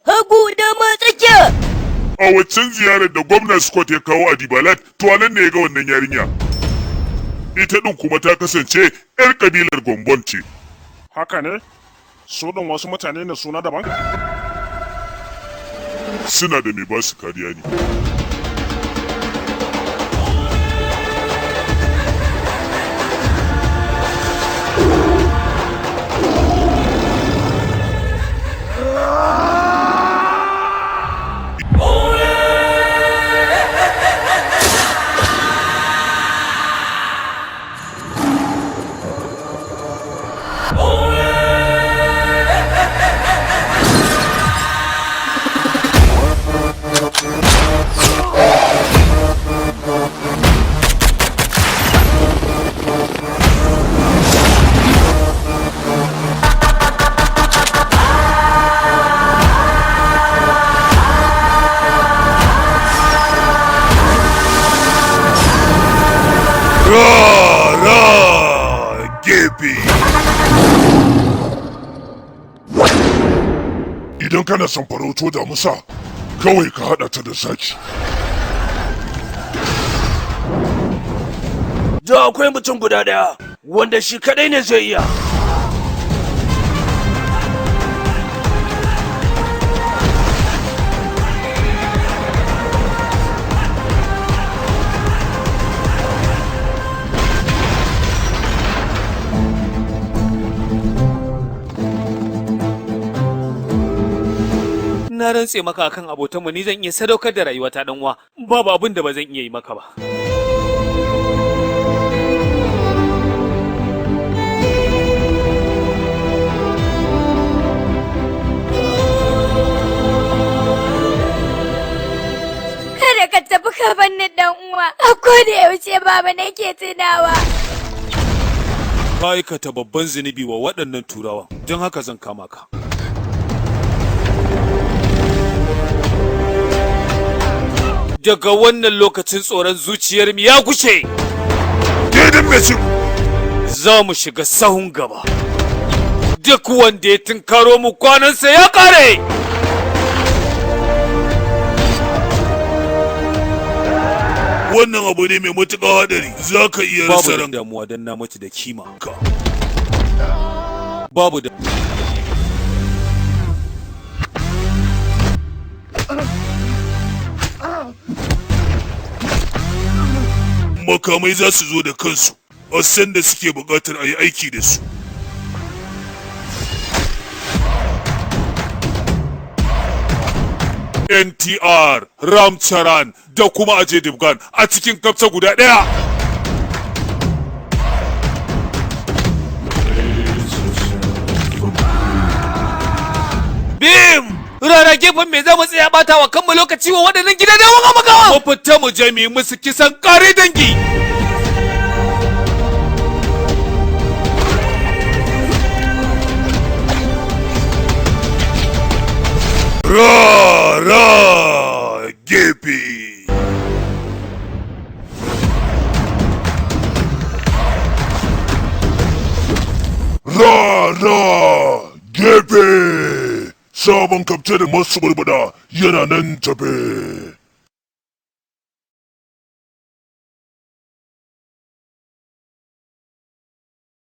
hagu dama tsakiya. A waccan ziyarar da gwamnan Scott ya kawo a Dibalat, to anan ne ya ga wannan yarinya. Ita ɗin kuma ta kasance 'yar ƙabilar Gombon ce. Haka ne? Su ɗin wasu mutane ne suna daban? Suna da mai ba su kariya ne. RARA GEFE. Idan kana son farauto da musa, kawai ka haɗa ta da zaki. Da akwai mutum guda ɗaya wanda shi kaɗai ne zai iya. Na rantse maka akan abotanmu ni zan iya sadaukar da rayuwata dan uwa. Babu abin da ba zan iya yi maka ba. Kada ka tafi ka banni dan uwa. A koda yaushe baba nake tunawa. Ka aikata babban zunubi wa waɗannan turawa, don haka zan kama ka. Daga wannan lokacin tsoron zuciyarmu ya gushe. Za mu shiga sahun gaba. Duk wanda ya tunkaro mu kwanansa ya ƙare. Wannan abu ne mai matuƙa haɗari, za ka iya rasa ran. Babu damuwa don na mutu da kima. Babu da... Makamai za su zo da kansu a san da suke buƙatar a yi aiki da su. NTR, Ramcharan da kuma Ajay Devgan a cikin kafsa guda ɗaya. Bim! Rara gefen me za mu tsaya bata wa kanmu lokaci wa waɗannan gidan da wanga magawa? Mu fita mu je mu yi musu kisan ƙare dangi. RARA GEFE. RARA GEFE. Sabon kafce da masu barbada yana nan tafe.